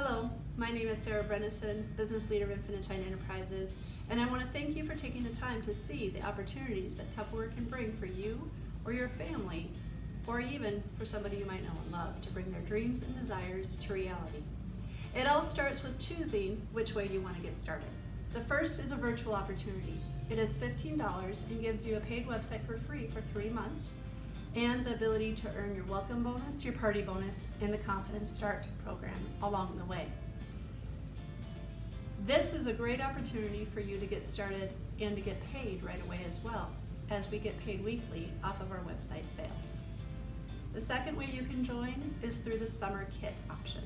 Hello, my name is Sarah Brennison, business leader of Infinite Shine Enterprises, and I want to thank you for taking the time to see the opportunities that Tupperware can bring for you or your family, or even for somebody you might know and love, to bring their dreams and desires to reality. It all starts with choosing which way you want to get started. The first is a virtual opportunity. It is $15 and gives you a paid website for free for 3 months, and the ability to earn your welcome bonus, your party bonus, and the Confident Start program along the way. This is a great opportunity for you to get started and to get paid right away as well, as we get paid weekly off of our website sales. The second way you can join is through the summer kit option.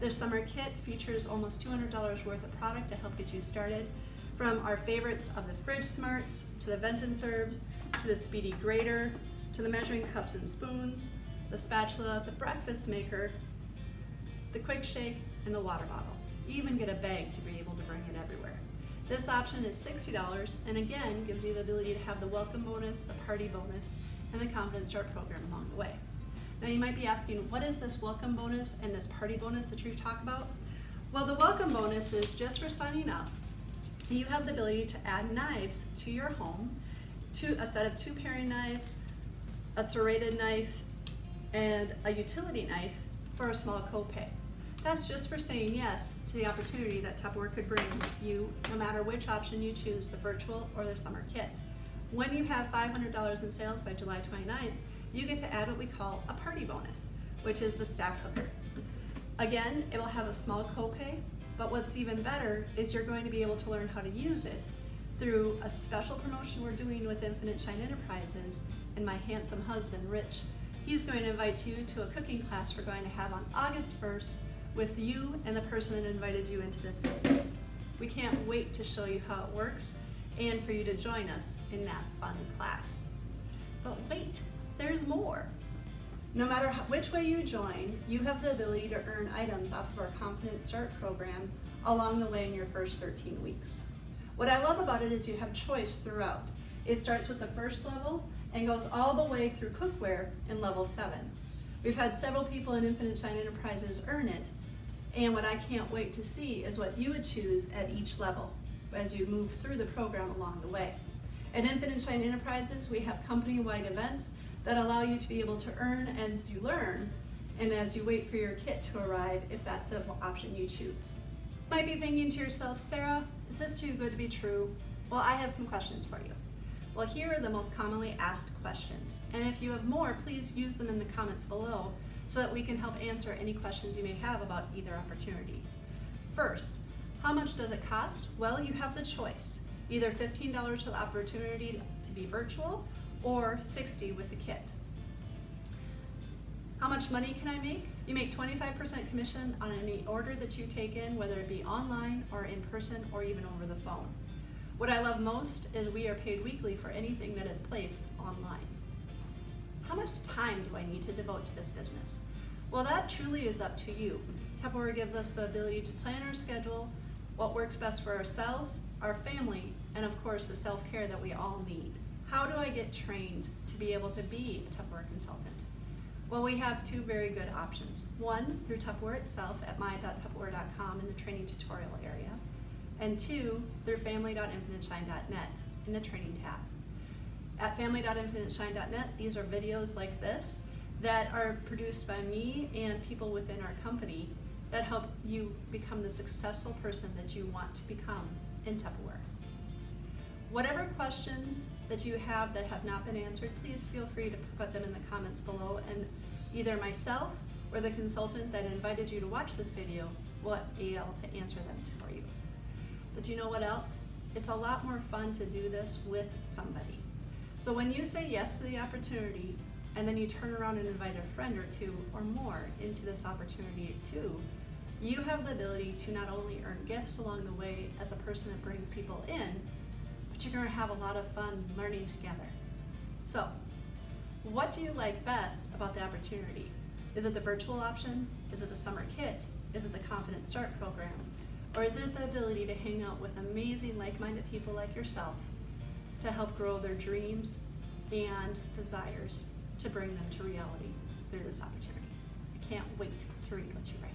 This summer kit features almost $200 worth of product to help get you started, from our favorites of the fridge smarts, to the vent and serves, to the speedy grater, to the measuring cups and spoons, the spatula, the breakfast maker, the quick shake, and the water bottle. You even get a bag to be able to bring it everywhere. This option is $60 and again gives you the ability to have the welcome bonus, the party bonus, and the Confident Start program along the way. Now you might be asking, what is this welcome bonus and this party bonus that you talk about? Well, the welcome bonus is just for signing up. You have the ability to add knives to your home, a set of 2 paring knives, a serrated knife, and a utility knife for a small copay. That's just for saying yes to the opportunity that Tupperware could bring you, no matter which option you choose, the virtual or the summer kit. When you have $500 in sales by July 29th, you get to add what we call a party bonus, which is the stack cooker. Again, it will have a small copay, but what's even better is you're going to be able to learn how to use it through a special promotion we're doing with Infinite Shine Enterprises, and my handsome husband, Rich. He's going to invite you to a cooking class we're going to have on August 1st with you and the person that invited you into this business. We can't wait to show you how it works and for you to join us in that fun class. But wait, there's more. No matter which way you join, you have the ability to earn items off of our Confident Start program along the way in your first 13 weeks. What I love about it is you have choice throughout. It starts with the first level and goes all the way through cookware in level 7. We've had several people in Infinite Shine Enterprises earn it, and what I can't wait to see is what you would choose at each level as you move through the program along the way. At Infinite Shine Enterprises, we have company-wide events that allow you to be able to earn as you learn, and as you wait for your kit to arrive, if that's the option you choose. You might be thinking to yourself, Sarah, is this too good to be true? Well, I have some questions for you. Well, here are the most commonly asked questions, and if you have more, please use them in the comments below so that we can help answer any questions you may have about either opportunity. First, how much does it cost? Well, you have the choice, either $15 for the opportunity to be virtual or $60 with the kit. How much money can I make? You make 25% commission on any order that you take in, whether it be online or in person or even over the phone. What I love most is we are paid weekly for anything that is placed online. How much time do I need to devote to this business? Well, that truly is up to you. Tupperware gives us the ability to plan our schedule, what works best for ourselves, our family, and of course the self-care that we all need. How do I get trained to be able to be a Tupperware consultant? Well, we have 2 very good options. One, through Tupperware itself at my.tupperware.com in the training tutorial area, and 2, through family.infiniteshine.net in the training tab. At family.infiniteshine.net, these are videos like this that are produced by me and people within our company that help you become the successful person that you want to become in Tupperware. Whatever questions that you have that have not been answered, please feel free to put them in the comments below, and either myself or the consultant that invited you to watch this video will be able to answer them for you. But you know what else? It's a lot more fun to do this with somebody. So when you say yes to the opportunity, and then you turn around and invite a friend or 2 or more into this opportunity too, you have the ability to not only earn gifts along the way as a person that brings people in, but you're going to have a lot of fun learning together. So, what do you like best about the opportunity? Is it the virtual option? Is it the summer kit? Is it the Confident Start program? Or is it the ability to hang out with amazing like-minded people like yourself to help grow their dreams and desires to bring them to reality through this opportunity? I can't wait to read what you write.